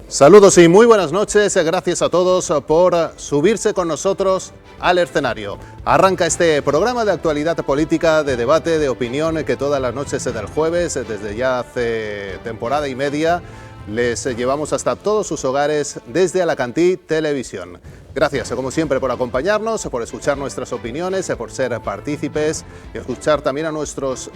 Saludos y muy buenas noches, gracias a todos por subirse con nosotros al escenario. Arranca este programa de actualidad política, de debate, de opinión, que todas las noches del jueves, desde ya hace temporada y media, les llevamos hasta todos sus hogares desde Alacantí Televisión. Gracias, como siempre, por acompañarnos, por escuchar nuestras opiniones, por ser partícipes y escuchar también a nuestros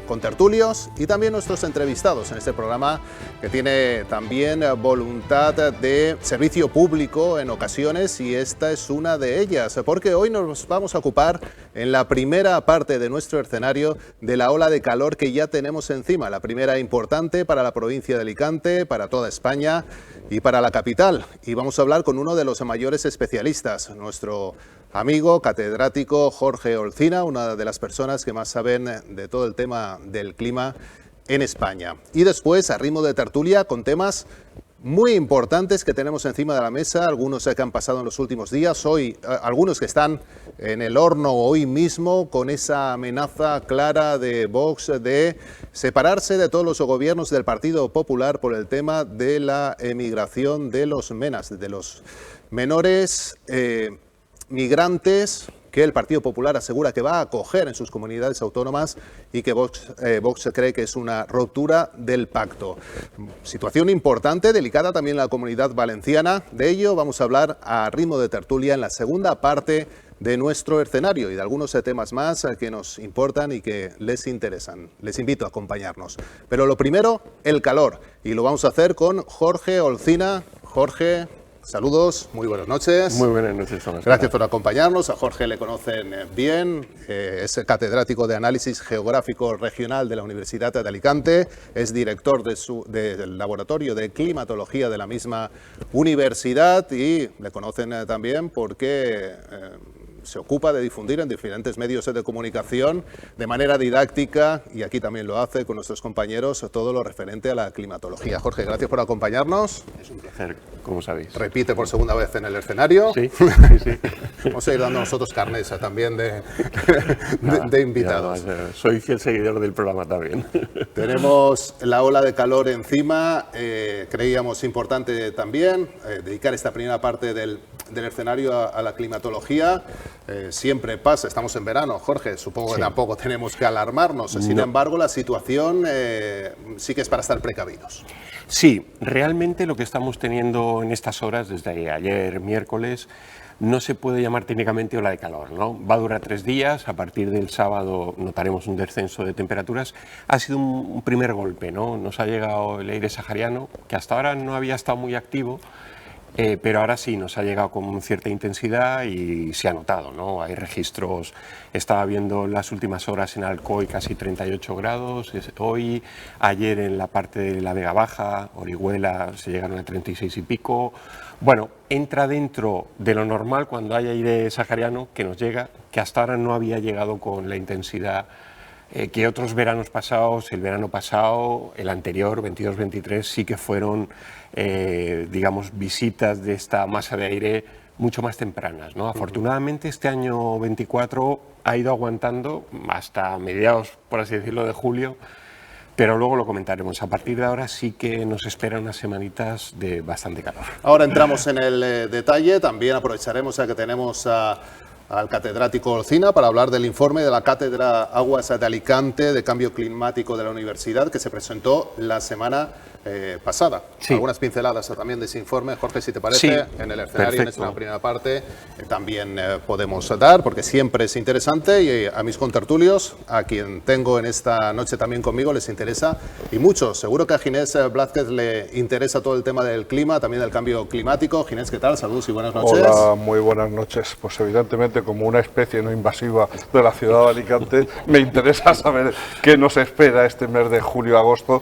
contertulios y también nuestros entrevistados en este programa, que tiene también voluntad de servicio público en ocasiones, y esta es una de ellas, porque hoy nos vamos a ocupar en la primera parte de nuestro escenario de la ola de calor que ya tenemos encima, la primera importante para la provincia de Alicante, para toda España y para la capital. Y vamos a hablar con uno de los mayores especialistas, nuestro amigo catedrático Jorge Olcina, una de las personas que más saben de todo el tema del clima en España. Y después, a ritmo de tertulia, con temas muy importantes que tenemos encima de la mesa, algunos que han pasado en los últimos días, hoy algunos que están en el horno hoy mismo, con esa amenaza clara de Vox de separarse de todos los gobiernos del Partido Popular por el tema de la emigración de los MENAs, de los menores migrantes, que el Partido Popular asegura que va a acoger en sus comunidades autónomas y que Vox cree que es una ruptura del pacto. Situación importante, delicada también en la Comunidad Valenciana. De ello vamos a hablar a ritmo de tertulia en la segunda parte de nuestro escenario y de algunos temas más que nos importan y que les interesan. Les invito a acompañarnos. Pero lo primero, el calor. Y lo vamos a hacer con Jorge Olcina. Jorge, saludos, muy buenas noches. Muy buenas noches, Tomás. Gracias por acompañarnos. A Jorge le conocen bien, es catedrático de Análisis Geográfico Regional de la Universidad de Alicante, es director del Laboratorio de Climatología de la misma universidad y le conocen también porque se ocupa de difundir en diferentes medios de comunicación de manera didáctica, y aquí también lo hace con nuestros compañeros, todo lo referente a la climatología. Jorge, gracias por acompañarnos. Es un placer, como sabéis. Repite por segunda vez en el escenario. Sí, sí, sí. Vamos a ir dando nosotros carnes también de invitados. Ya, soy fiel seguidor del programa también. Tenemos la ola de calor encima. Creíamos importante también dedicar esta primera parte del escenario a la climatología. Siempre pasa, estamos en verano, Jorge, supongo que tampoco tenemos que alarmarnos. Sin embargo, la situación sí que es para estar precavidos. Sí, realmente lo que estamos teniendo en estas horas, desde ayer miércoles, no se puede llamar técnicamente ola de calor, ¿no? Va a durar 3 días, a partir del sábado notaremos un descenso de temperaturas. Ha sido un primer golpe, ¿no? Nos ha llegado el aire sahariano, que hasta ahora no había estado muy activo, pero ahora sí nos ha llegado con cierta intensidad y se ha notado, ¿no? Hay registros, estaba viendo en las últimas horas en Alcoy casi 38 grados, hoy, ayer en la parte de la Vega Baja, Orihuela, se llegaron a 36 y pico. Bueno, entra dentro de lo normal cuando hay aire sahariano que nos llega, que hasta ahora no había llegado con la intensidad que otros veranos pasados, el verano pasado, el anterior, 22-23, sí que fueron, digamos, visitas de esta masa de aire mucho más tempranas, ¿no? Afortunadamente este año 24 ha ido aguantando hasta mediados, por así decirlo, de julio, pero luego lo comentaremos. A partir de ahora sí que nos esperan unas semanitas de bastante calor. Ahora entramos en el detalle, también aprovecharemos a que tenemos al catedrático Olcina para hablar del informe de la Cátedra Aguas de Alicante de Cambio Climático de la Universidad, que se presentó la semana pasada. Sí. Algunas pinceladas también de ese informe, Jorge, si te parece, sí, en el escenario, en esta perfecto. primera parte, también podemos dar, porque siempre es interesante, y a mis contertulios, a quien tengo en esta noche también conmigo, les interesa, y mucho. Seguro que a Ginés Blázquez le interesa todo el tema del clima, también del cambio climático. Ginés, ¿qué tal? Saludos y buenas noches. Hola, muy buenas noches. Pues evidentemente, como una especie no invasiva de la ciudad de Alicante, me interesa saber qué nos espera este mes de julio-agosto.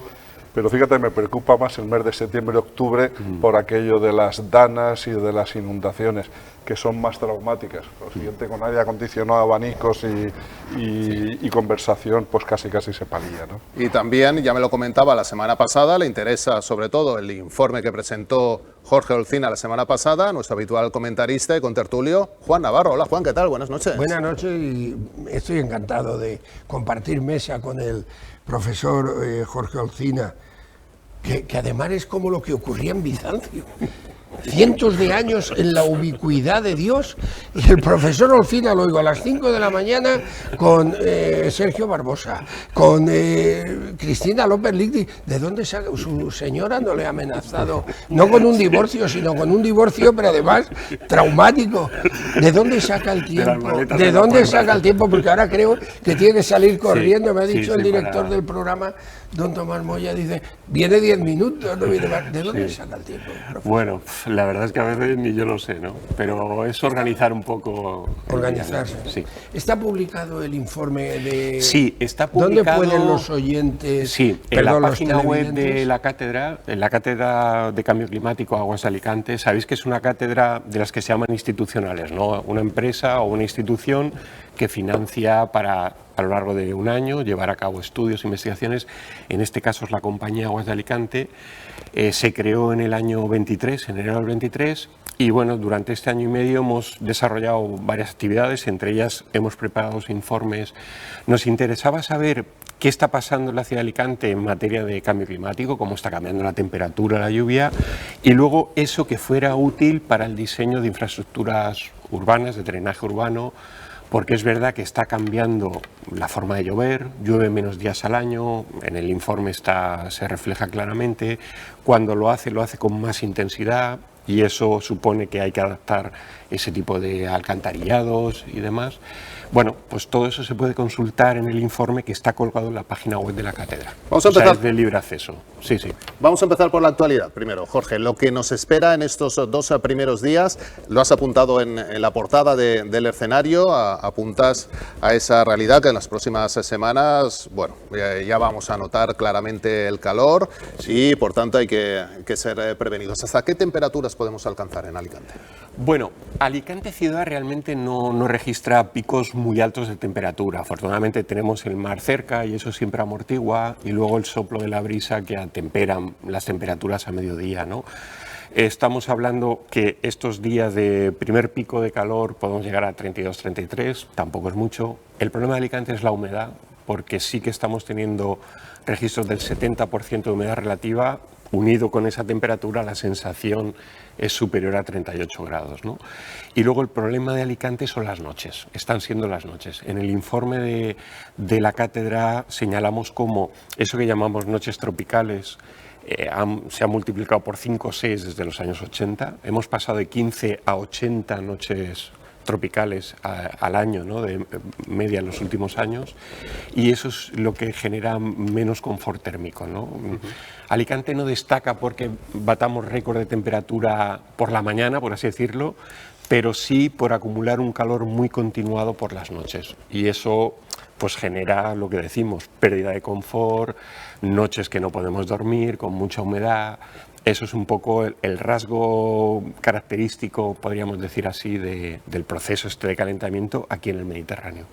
Pero fíjate, me preocupa más el mes de septiembre-octubre por aquello de las danas y de las inundaciones. que son más traumáticas. Lo siguiente, con aire acondicionado, abanicos y conversación, pues casi se palía, ¿no? Y también, ya me lo comentaba la semana pasada, le interesa sobre todo el informe que presentó Jorge Olcina la semana pasada, nuestro habitual comentarista y contertulio, Juan Navarro. Hola Juan, ¿qué tal? Buenas noches. Buenas noches, y estoy encantado de compartir mesa con el profesor Jorge Olcina, que además es como lo que ocurría en Bizancio. Cientos de años en la ubicuidad de Dios, y el profesor Olcina lo oigo a las 5 de la mañana con Sergio Barbosa, con Cristina López Ligdi. ¿De dónde saca? Su señora no le ha amenazado, no con un divorcio, sino con un divorcio, pero además traumático. ¿De dónde saca el tiempo? ¿De dónde saca el tiempo? Porque ahora creo que tiene que salir corriendo. Me ha dicho el director del programa, don Tomás Moya, dice, viene 10 minutos, no viene más. ¿De dónde saca el tiempo, profesor? Bueno, la verdad es que a veces ni yo lo sé, ¿no? Pero es organizar un poco... Organizarse. Sí. ¿Está publicado el informe de...? Sí, está publicado... ¿Dónde pueden los oyentes...? Sí, en la página web de la cátedra, en la Cátedra de Cambio Climático Aguas de Alicante. Sabéis que es una cátedra de las que se llaman institucionales, ¿no? Una empresa o una institución que financia para, a lo largo de un año, llevar a cabo estudios, investigaciones. En este caso es la compañía Aguas de Alicante. Se creó en el año 23, en enero del 23, y bueno, durante este año y medio hemos desarrollado varias actividades, entre ellas hemos preparado informes. Nos interesaba saber qué está pasando en la ciudad de Alicante en materia de cambio climático, cómo está cambiando la temperatura, la lluvia, y luego eso que fuera útil para el diseño de infraestructuras urbanas, de drenaje urbano, porque es verdad que está cambiando la forma de llover, llueve menos días al año, en el informe se refleja claramente, cuando lo hace con más intensidad, y eso supone que hay que adaptar ese tipo de alcantarillados y demás. Bueno, pues todo eso se puede consultar en el informe que está colgado en la página web de la cátedra. Vamos a empezar. O sea, es de libre acceso. Sí, sí. Vamos a empezar por la actualidad. Primero, Jorge, lo que nos espera en estos 2 primeros días, lo has apuntado en la portada del escenario, apuntas a esa realidad que en las próximas semanas, bueno, ya vamos a notar claramente el calor y por tanto hay que ser prevenidos. ¿Hasta qué temperaturas podemos alcanzar en Alicante? Bueno, Alicante ciudad realmente no registra picos muy altos de temperatura. Afortunadamente tenemos el mar cerca y eso siempre amortigua, y luego el soplo de la brisa que atemperan las temperaturas a mediodía, ¿no? Estamos hablando que estos días de primer pico de calor podemos llegar a 32, 33, tampoco es mucho. El problema de Alicante es la humedad, porque sí que estamos teniendo registros del 70% de humedad relativa. Unido con esa temperatura, la sensación es superior a 38 grados, ¿no? Y luego el problema de Alicante son las noches, están siendo las noches. En el informe de la cátedra señalamos cómo eso que llamamos noches tropicales se ha multiplicado por 5 o 6 desde los años 80. Hemos pasado de 15 a 80 noches tropicales al año, ¿no? De media en los últimos años, y eso es lo que genera menos confort térmico, ¿no? Alicante no destaca porque batamos récord de temperatura por la mañana, por así decirlo, pero sí por acumular un calor muy continuado por las noches, y eso pues genera lo que decimos, pérdida de confort, noches que no podemos dormir, con mucha humedad. Eso es un poco el rasgo característico, podríamos decir así, del proceso de calentamiento aquí en el Mediterráneo.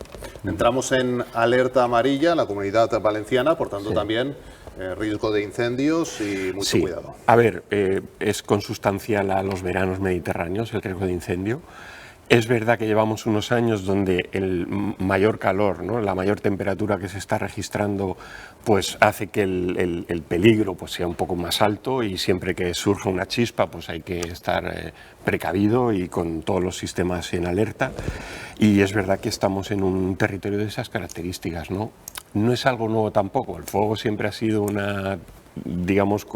Entramos en alerta amarilla en la Comunidad Valenciana, por tanto también riesgo de incendios y mucho cuidado. A ver, es consustancial a los veranos mediterráneos el riesgo de incendio. Es verdad que llevamos unos años donde el mayor calor, ¿no? La mayor temperatura que se está registrando, pues hace que el peligro pues sea un poco más alto, y siempre que surja una chispa pues hay que estar precavido y con todos los sistemas en alerta. Y es verdad que estamos en un territorio de esas características, ¿no? No es algo nuevo tampoco, el fuego siempre ha sido digamos,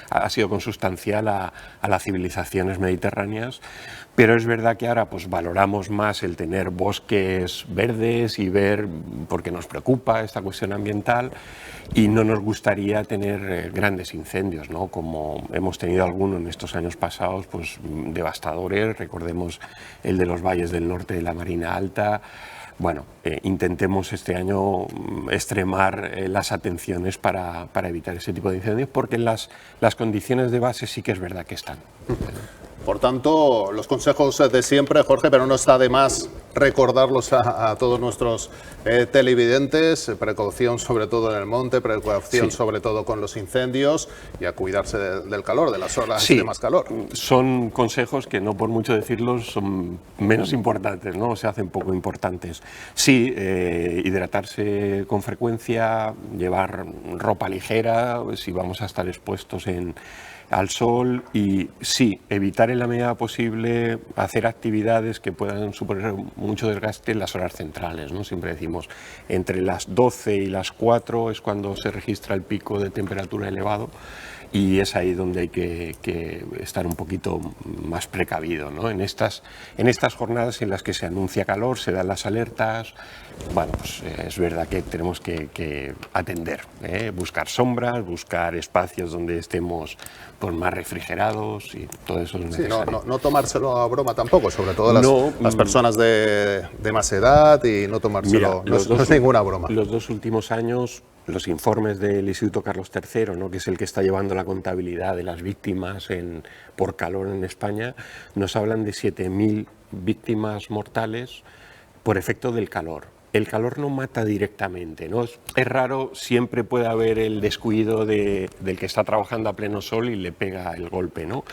ha sido consustancial a las civilizaciones mediterráneas, pero es verdad que ahora pues valoramos más el tener bosques verdes y ver, porque nos preocupa esta cuestión ambiental, y no nos gustaría tener grandes incendios, ¿no? Como hemos tenido algunos en estos años pasados, pues devastadores. Recordemos el de los valles del norte de la Marina Alta. Bueno, intentemos este año extremar las atenciones para evitar ese tipo de incendios, porque las condiciones de base sí que es verdad que están. Por tanto, los consejos de siempre, Jorge, pero no está de más recordarlos a todos nuestros televidentes, precaución sobre todo en el monte, precaución sobre todo con los incendios y a cuidarse del calor, de las horas de más calor. Son consejos que no por mucho decirlos son menos importantes, ¿no? Se hacen poco importantes. Sí, hidratarse con frecuencia, llevar ropa ligera si vamos a estar expuestos al sol y sí, evitar en la medida posible hacer actividades que puedan suponer mucho desgaste en las horas centrales, ¿no? Siempre decimos entre las 12 y las 4 es cuando se registra el pico de temperatura elevado y es ahí donde hay que estar un poquito más precavido, ¿no? En estas jornadas en las que se anuncia calor, se dan las alertas, bueno, pues es verdad que tenemos que atender, buscar sombras, buscar espacios donde estemos pues, más refrigerados y todo eso es necesario. Sí, no tomárselo a broma tampoco, sobre todo las personas de más edad y no tomárselo, no es ninguna broma. Los 2 últimos años, los informes del Instituto Carlos III, ¿no? que es el que está llevando la contabilidad de las víctimas por calor en España, nos hablan de 7.000 víctimas mortales por efecto del calor. El calor no mata directamente, ¿no? Es raro, siempre puede haber el descuido del que está trabajando a pleno sol y le pega el golpe, ¿no?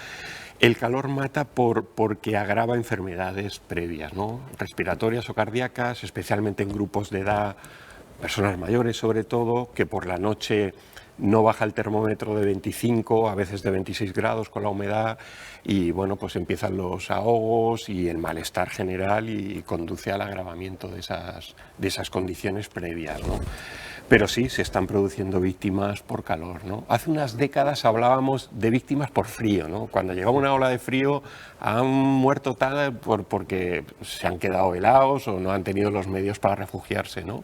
El calor mata porque agrava enfermedades previas, ¿no? Respiratorias o cardíacas, especialmente en grupos de edad, personas mayores sobre todo, que por la noche no baja el termómetro de 25, a veces de 26 grados con la humedad y bueno, pues empiezan los ahogos y el malestar general y conduce al agravamiento de esas condiciones previas, ¿no? Pero sí, se están produciendo víctimas por calor, ¿no? Hace unas décadas hablábamos de víctimas por frío, ¿no? Cuando llegaba una ola de frío han muerto tal porque se han quedado helados o no han tenido los medios para refugiarse, ¿no?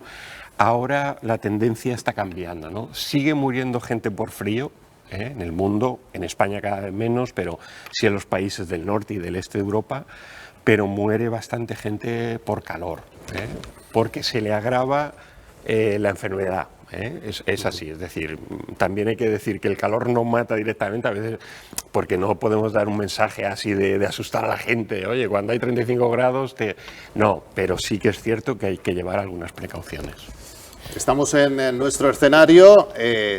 Ahora la tendencia está cambiando, ¿no? Sigue muriendo gente por frío en el mundo, en España cada vez menos, pero sí en los países del norte y del este de Europa, pero muere bastante gente por calor, porque se le agrava la enfermedad. Es así, es decir, también hay que decir que el calor no mata directamente, a veces porque no podemos dar un mensaje así de asustar a la gente, oye, cuando hay 35 grados, no, pero sí que es cierto que hay que llevar algunas precauciones. Estamos en nuestro escenario,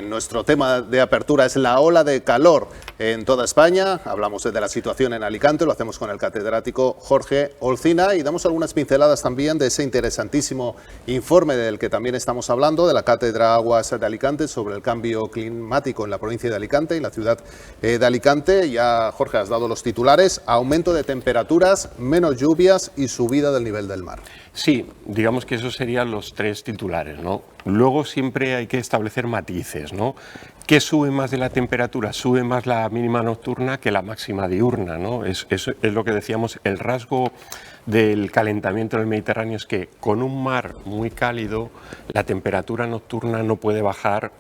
nuestro tema de apertura es la ola de calor en toda España. Hablamos de la situación en Alicante, lo hacemos con el catedrático Jorge Olcina y damos algunas pinceladas también de ese interesantísimo informe del que también estamos hablando, de la Cátedra Aguas de Alicante sobre el cambio climático en la provincia de Alicante y la ciudad de Alicante. Ya, Jorge, has dado los titulares: aumento de temperaturas, menos lluvias y subida del nivel del mar. Sí, digamos que esos serían los 3 titulares, ¿no? Luego siempre hay que establecer matices, ¿no? ¿Qué sube más de la temperatura? Sube más la mínima nocturna que la máxima diurna, ¿no? Eso es lo que decíamos, el rasgo del calentamiento en el Mediterráneo es que con un mar muy cálido la temperatura nocturna no puede bajar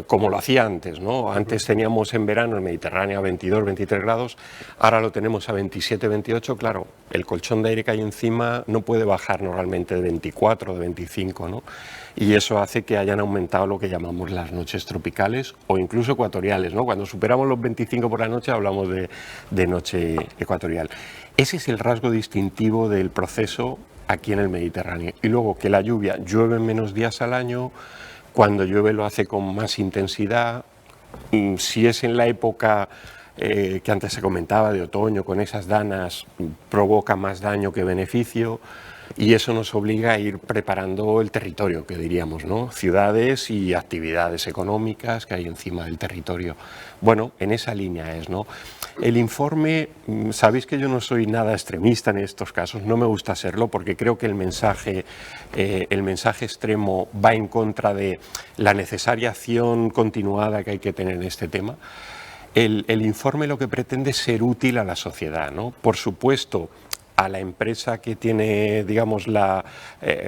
como lo hacía antes, ¿no? Antes teníamos en verano el Mediterráneo a 22, 23 grados, ahora lo tenemos a 27, 28, claro, el colchón de aire que hay encima no puede bajar normalmente de 24, de 25, ¿no? Y eso hace que hayan aumentado lo que llamamos las noches tropicales o incluso ecuatoriales, ¿no? Cuando superamos los 25 por la noche hablamos de noche ecuatorial. Ese es el rasgo distintivo del proceso aquí en el Mediterráneo. Y luego que la lluvia llueve menos días al año. Cuando llueve lo hace con más intensidad. Si es en la época que antes se comentaba de otoño, con esas danas, provoca más daño que beneficio y eso nos obliga a ir preparando el territorio, que diríamos, ¿no? Ciudades y actividades económicas que hay encima del territorio. Bueno, en esa línea es, ¿no? El informe, sabéis que yo no soy nada extremista en estos casos, no me gusta serlo porque creo que el mensaje extremo va en contra de la necesaria acción continuada que hay que tener en este tema. El informe lo que pretende es ser útil a la sociedad, ¿no? Por supuesto, a la empresa que tiene, digamos,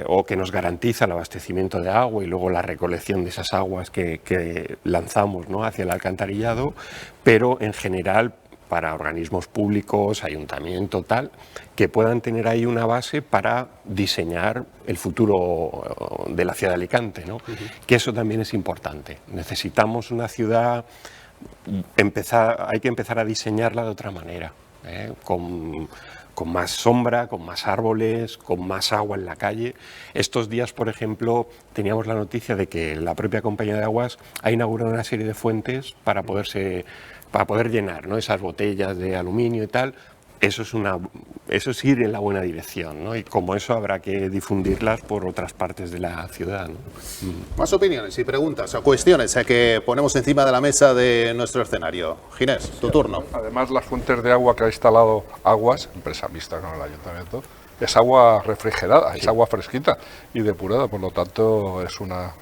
o que nos garantiza el abastecimiento de agua y luego la recolección de esas aguas que lanzamos, ¿no?, hacia el alcantarillado, pero en general para organismos públicos, ayuntamiento, tal, que puedan tener ahí una base para diseñar el futuro de la ciudad de Alicante, ¿no? Que eso también es importante. Necesitamos una ciudad, hay que empezar a diseñarla de otra manera. con más sombra, con más árboles, con más agua en la calle. Estos días, por ejemplo, teníamos la noticia de que la propia compañía de aguas ha inaugurado una serie de fuentes para poder llenar, ¿no?, esas botellas de aluminio y tal. Eso es ir en la buena dirección, ¿no? Y como eso habrá que difundirlas por otras partes de la ciudad, ¿no? Más opiniones y preguntas o cuestiones que ponemos encima de la mesa de nuestro escenario. Ginés, tu turno. Además, las fuentes de agua que ha instalado Aguas, empresa mixta con el ayuntamiento, es agua refrigerada, es agua fresquita y depurada, por lo tanto es una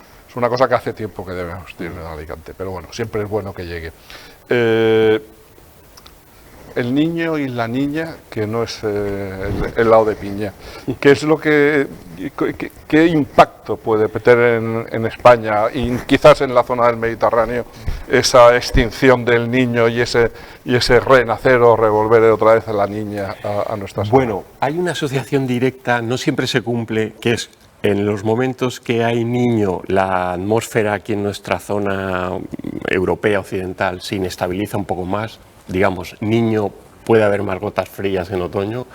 cosa que hace tiempo que debemos tener en Alicante, pero bueno, siempre es bueno que llegue. El niño y la niña, que no es el helado de piña, ¿qué es lo qué impacto puede tener en España y quizás en la zona del Mediterráneo esa extinción del niño y ese renacer o revolver otra vez a la niña a nuestra sociedad? Bueno, hay una asociación directa, no siempre se cumple, que es en los momentos que hay niño, la atmósfera aquí en nuestra zona europea occidental se inestabiliza un poco más. Digamos, niño puede haber más gotas frías en otoño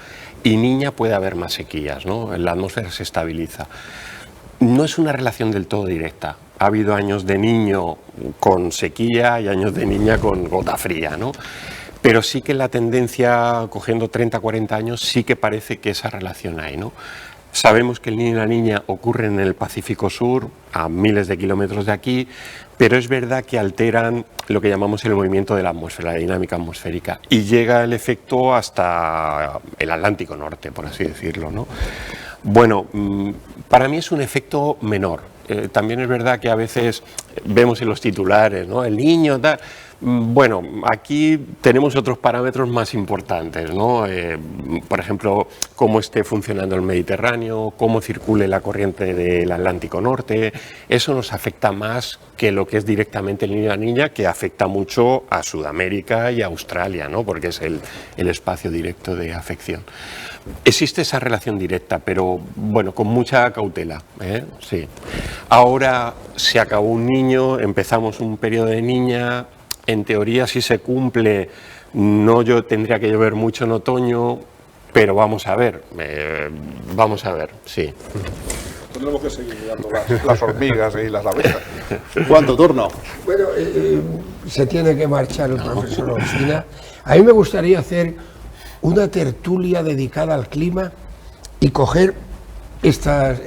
y niña puede haber más sequías, ¿no? La atmósfera se estabiliza. No es una relación del todo directa. Ha habido años de niño con sequía y años de niña con gota fría, ¿no? Pero sí que la tendencia, cogiendo 30, 40 años, sí que parece que esa relación hay, ¿no? Sabemos que el niño y la niña ocurren en el Pacífico Sur, a miles de kilómetros de aquí, pero es verdad que alteran lo que llamamos el movimiento de la atmósfera, la dinámica atmosférica, y llega el efecto hasta el Atlántico Norte, por así decirlo, ¿no? Bueno, para mí es un efecto menor. También es verdad que a veces vemos en los titulares, ¿no?, el niño tal. Bueno, aquí tenemos otros parámetros más importantes, ¿no? Por ejemplo, cómo esté funcionando el Mediterráneo, cómo circule la corriente del Atlántico Norte. Eso nos afecta más que lo que es directamente el niño y la niña, que afecta mucho a Sudamérica y a Australia, ¿no?, porque es el espacio directo de afección. Existe esa relación directa, pero bueno, con mucha cautela, sí. Ahora se acabó un niño, empezamos un periodo de niña. En teoría, si se cumple, tendría que llover mucho en otoño, pero vamos a ver, sí. Tendremos que seguir mirando las hormigas y las abejas. Juan, tu turno. Bueno, se tiene que marchar el profesor Olcina. A mí me gustaría hacer una tertulia dedicada al clima y coger estas...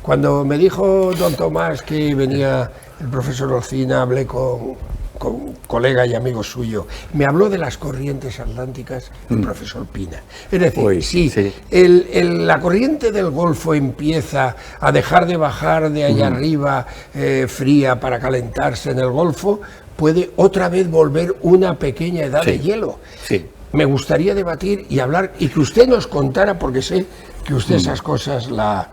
cuando me dijo don Tomás que venía el profesor Olcina, hablé con colega y amigo suyo, me habló de las corrientes atlánticas el profesor Pina. Es decir, sí. La corriente del Golfo empieza a dejar de bajar de allá arriba fría para calentarse en el Golfo, puede otra vez volver una pequeña edad de hielo. Sí. Me gustaría debatir y hablar y que usted nos contara, porque sé que usted esas cosas la...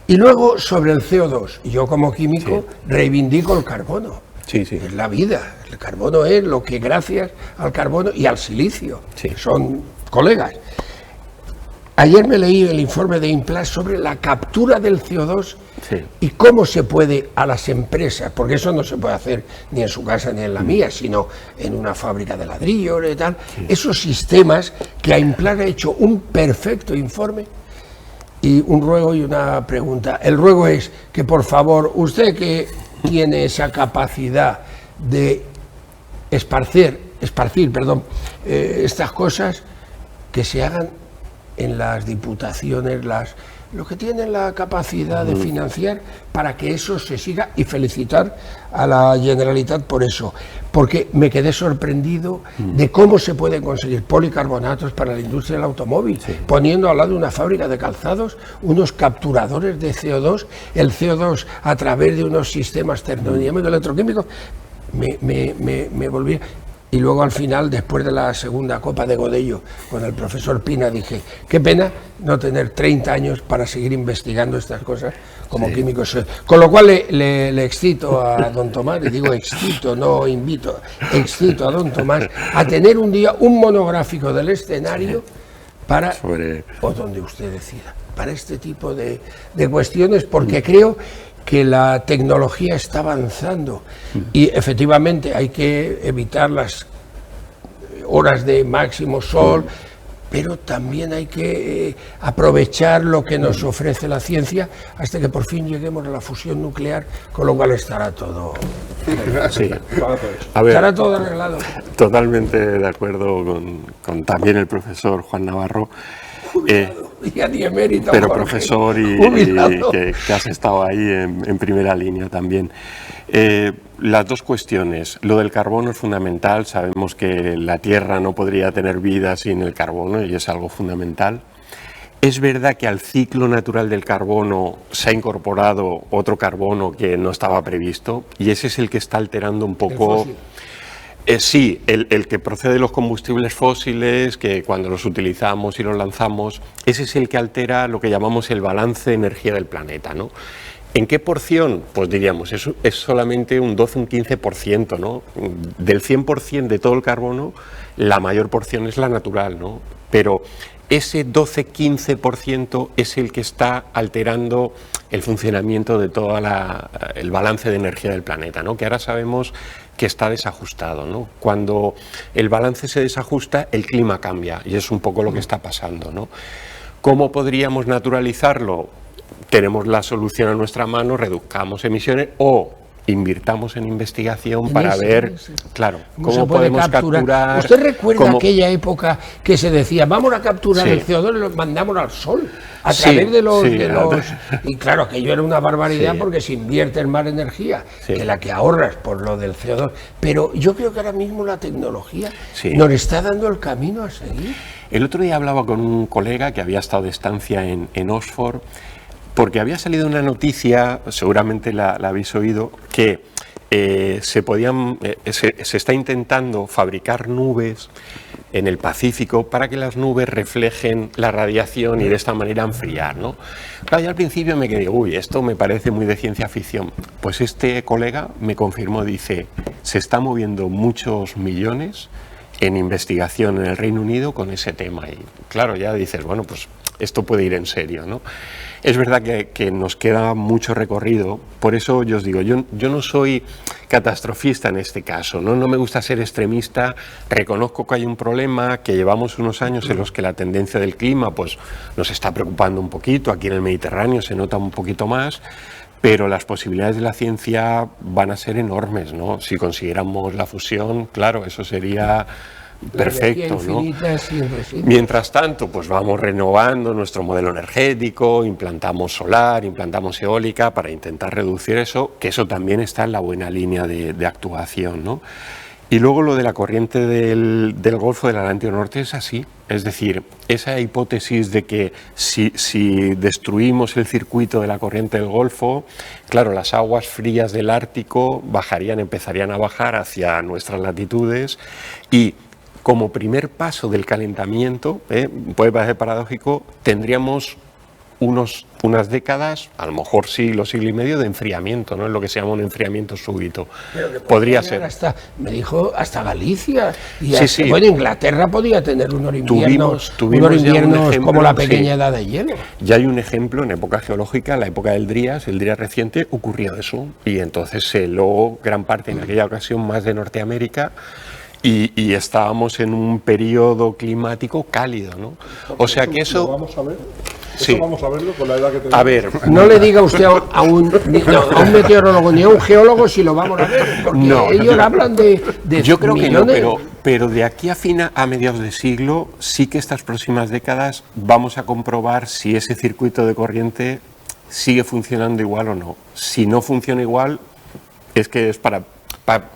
Y luego sobre el CO2, yo como químico reivindico el carbono. Sí, sí. Es la vida. El carbono es lo que gracias al carbono y al silicio, que son colegas. Ayer me leí el informe de Implas sobre la captura del CO2 y cómo se puede a las empresas, porque eso no se puede hacer ni en su casa ni en la mía, sino en una fábrica de ladrillos y tal. Esos sistemas que a Implas ha hecho un perfecto informe. Y un ruego y una pregunta. El ruego es que, por favor, usted que tiene esa capacidad de esparcir, estas cosas, que se hagan en las diputaciones, los que tienen la capacidad de financiar, para que eso se siga, y felicitar a la Generalitat por eso, porque me quedé sorprendido de cómo se pueden conseguir policarbonatos para la industria del automóvil, poniendo al lado de una fábrica de calzados unos capturadores de CO2, el CO2 a través de unos sistemas termodinámicos electroquímicos. Me volví... Y luego al final, después de la segunda copa de Godello con el profesor Pina, dije, qué pena no tener 30 años para seguir investigando estas cosas como químico. Con lo cual le excito a don Tomás, le digo excito, no invito, excito a don Tomás a tener un día un monográfico del escenario para, o donde usted decida, para este tipo de cuestiones, porque creo que la tecnología está avanzando y efectivamente hay que evitar las horas de máximo sol, pero también hay que aprovechar lo que nos ofrece la ciencia hasta que por fin lleguemos a la fusión nuclear, con lo cual estará todo, Sí. A ver, estará todo arreglado. totalmente de acuerdo con también el profesor Juan Navarro. Ya ni emérito, Pero Jorge. profesor y Jubilado. que has estado ahí en primera línea también. Las dos cuestiones. Lo del carbono es fundamental. Sabemos que la Tierra no podría tener vida sin el carbono y es algo fundamental. Es verdad que al ciclo natural del carbono se ha incorporado otro carbono que no estaba previsto y ese es el que está alterando un poco... Sí, el que procede de los combustibles fósiles, que cuando los utilizamos y los lanzamos, ese es el que altera lo que llamamos el balance de energía del planeta, ¿no? ¿En qué porción? Pues diríamos, es solamente un 12, un 15%, ¿no? Del 100% de todo el carbono, la mayor porción es la natural, ¿no? Pero ese 12-15% es el que está alterando el funcionamiento de todo el balance de energía del planeta, ¿no? Que ahora sabemos que está desajustado, ¿no? Cuando el balance se desajusta, el clima cambia y es un poco lo que está pasando, ¿no? ¿Cómo podríamos naturalizarlo? Tenemos la solución a nuestra mano, reduzcamos emisiones o invirtamos en investigación para ver, claro, cómo podemos capturar. ¿Usted recuerda aquella época que se decía, vamos a capturar el CO2 y lo mandamos al sol a través de los... Y claro, aquello era una barbaridad porque se invierte en más energía que la que ahorras por lo del CO2. Pero yo creo que ahora mismo la tecnología nos está dando el camino a seguir. El otro día hablaba con un colega que había estado de estancia en Oxford, porque había salido una noticia, seguramente la habéis oído, que se está intentando fabricar nubes en el Pacífico para que las nubes reflejen la radiación y de esta manera enfriar, ¿no? Claro, yo al principio me quedé, esto me parece muy de ciencia ficción. Pues este colega me confirmó, dice, se está moviendo muchos millones en investigación en el Reino Unido con ese tema. Y claro, ya dices, bueno, pues esto puede ir en serio, ¿no? Es verdad que nos queda mucho recorrido, por eso yo os digo, yo no soy catastrofista en este caso, ¿no? No me gusta ser extremista, reconozco que hay un problema, que llevamos unos años en los que la tendencia del clima pues, nos está preocupando un poquito, aquí en el Mediterráneo se nota un poquito más, pero las posibilidades de la ciencia van a ser enormes, ¿no? Si consiguiéramos la fusión, claro, eso sería perfecto, ¿no? Mientras tanto, pues vamos renovando nuestro modelo energético, implantamos solar, implantamos eólica para intentar reducir eso, que eso también está en la buena línea de actuación, ¿no? Y luego lo de la corriente del Golfo del Atlántico Norte es así, es decir, esa hipótesis de que si destruimos el circuito de la corriente del Golfo, claro, las aguas frías del Ártico empezarían a bajar hacia nuestras latitudes y como primer paso del calentamiento, puede parecer paradójico, tendríamos unas décadas, a lo mejor siglo y medio de enfriamiento, ¿no? Es lo que se llama un enfriamiento súbito. Podría ser. Me dijo hasta Galicia. Y bueno, Inglaterra podía tener unos inviernos, como la pequeña edad de hielo. Ya hay un ejemplo en época geológica, la época del Drías, el Drías reciente, ocurrió eso. Y entonces se heló gran parte, en aquella ocasión, más de Norteamérica. Y estábamos en un periodo climático cálido, ¿no? O sea que eso... ¿Vamos a ver? Sí. Vamos a verlo con la edad que tenemos. A ver, no le diga usted a un meteorólogo ni a un geólogo si lo vamos a ver, porque ellos hablan de yo creo millones. que no, pero de aquí a mediados de siglo, sí que estas próximas décadas vamos a comprobar si ese circuito de corriente sigue funcionando igual o no. Si no funciona igual, es que es para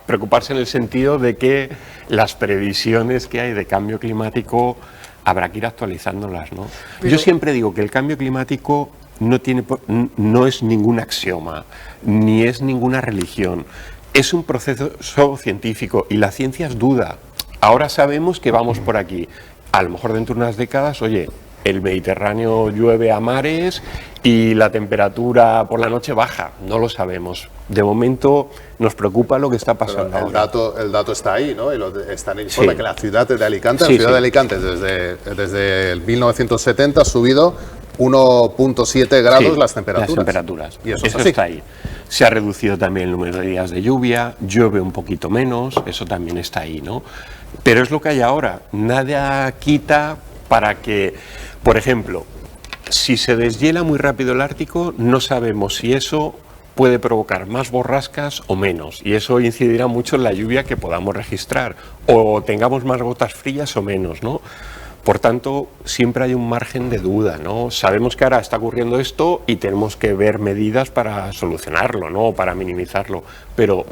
preocuparse en el sentido de que las previsiones que hay de cambio climático habrá que ir actualizándolas, ¿no? Yo siempre digo que el cambio climático no es ningún axioma, ni es ninguna religión, es un proceso científico y la ciencia es duda. Ahora sabemos que vamos por aquí, a lo mejor dentro de unas décadas, oye, el Mediterráneo llueve a mares y la temperatura por la noche baja, no lo sabemos. De momento nos preocupa lo que está pasando ahora. El dato está ahí, ¿no? Está en el informe que la ciudad de Alicante, de Alicante desde el 1970 ha subido 1,7 grados las temperaturas. Y eso está ahí. Se ha reducido también el número de días de lluvia, llueve un poquito menos, eso también está ahí, ¿no? Pero es lo que hay ahora, nada quita para que, por ejemplo, si se deshiela muy rápido el Ártico, no sabemos si eso puede provocar más borrascas o menos, y eso incidirá mucho en la lluvia que podamos registrar, o tengamos más gotas frías o menos, ¿no? Por tanto, siempre hay un margen de duda, ¿no? Sabemos que ahora está ocurriendo esto y tenemos que ver medidas para solucionarlo, ¿no? Para minimizarlo, pero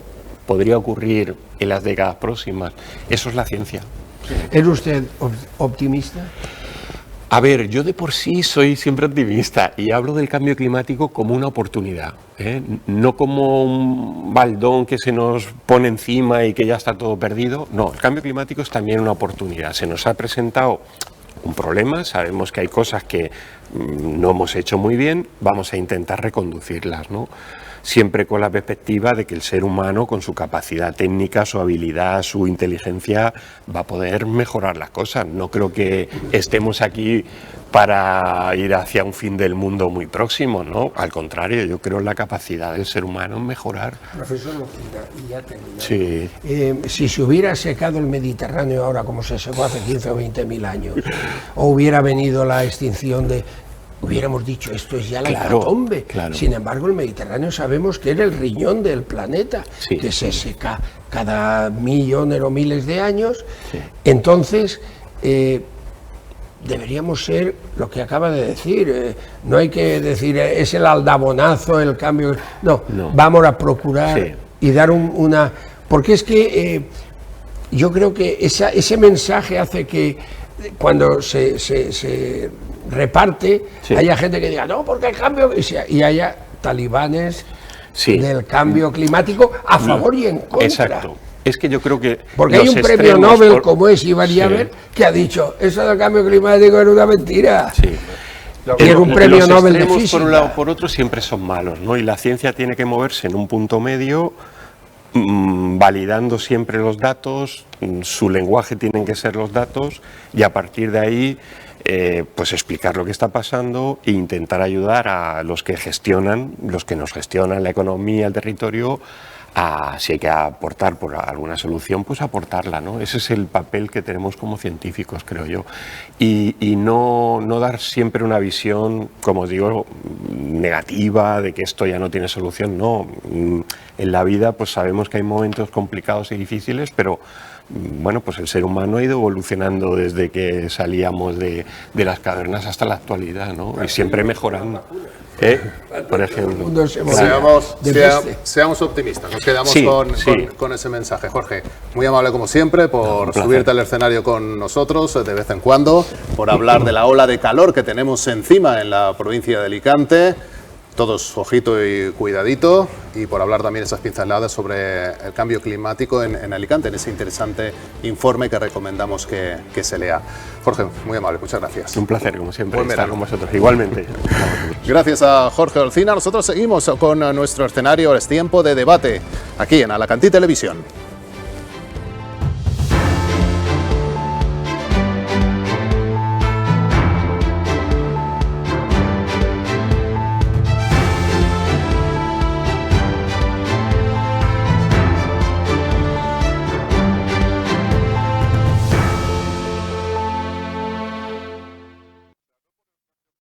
podría ocurrir en las décadas próximas. Eso es la ciencia. ¿Es usted optimista? A ver, yo de por sí soy siempre optimista y hablo del cambio climático como una oportunidad, ¿eh? No como un baldón que se nos pone encima y que ya está todo perdido. No, el cambio climático es también una oportunidad. Se nos ha presentado un problema, sabemos que hay cosas que no hemos hecho muy bien, vamos a intentar reconducirlas, ¿no? Siempre con la perspectiva de que el ser humano, con su capacidad técnica, su habilidad, su inteligencia, va a poder mejorar las cosas. No creo que estemos aquí para ir hacia un fin del mundo muy próximo, ¿no? Al contrario, yo creo en la capacidad del ser humano en mejorar. Profesor Locina, y ya terminamos. Sí. Si se hubiera secado el Mediterráneo ahora como se secó hace 15 o 20.000 años, o hubiera venido la extinción de... Hubiéramos dicho, esto es ya la hecatombe. Claro. Sin embargo, el Mediterráneo sabemos que era el riñón del planeta, Sí. que se seca cada millones o miles de años. Sí. Entonces, deberíamos ser lo que acaba de decir. No hay que decir, es el aldabonazo, el cambio. No, vamos a procurar Sí. y dar una... Porque es que yo creo que ese mensaje hace que cuando se reparte, Sí. haya gente que diga, no, porque el cambio... Y haya talibanes Sí. del cambio climático a favor y en contra. Exacto. Es que yo creo que... Porque hay los un premio extremos Nobel como es Ivan Yaver, que ha dicho, eso del cambio climático era una mentira. Sí. Y era un premio Los Nobel de extremos, física. por un lado o por otro, siempre son malos, ¿no? Y la ciencia tiene que moverse en un punto medio, validando siempre los datos, su lenguaje tienen que ser los datos, y a partir de ahí pues explicar lo que está pasando e intentar ayudar a los que gestionan, los que nos gestionan la economía, el territorio, a, si hay que aportar por alguna solución, pues aportarla, ¿no? Ese es el papel que tenemos como científicos, creo yo. Y no dar siempre una visión, como os digo, negativa, de que esto ya no tiene solución. No, en la vida pues sabemos que hay momentos complicados y difíciles, pero bueno, pues el ser humano ha ido evolucionando desde que salíamos de las cavernas hasta la actualidad, ¿no? Y siempre mejorando. Por ejemplo. Seamos optimistas, nos quedamos Sí, con ese mensaje. Jorge, muy amable como siempre por subirte al escenario con nosotros de vez en cuando, por hablar de la ola de calor que tenemos encima en la provincia de Alicante. Todos ojito y cuidadito, y por hablar también esas pinceladas sobre el cambio climático en Alicante, en ese interesante informe que recomendamos que se lea. Jorge, muy amable, muchas gracias. Un placer, como siempre, Buen estar verano. con vosotros. Igualmente. Gracias a Jorge Olcina. Nosotros seguimos con nuestro escenario. Es tiempo de debate aquí en Alacantí Televisión.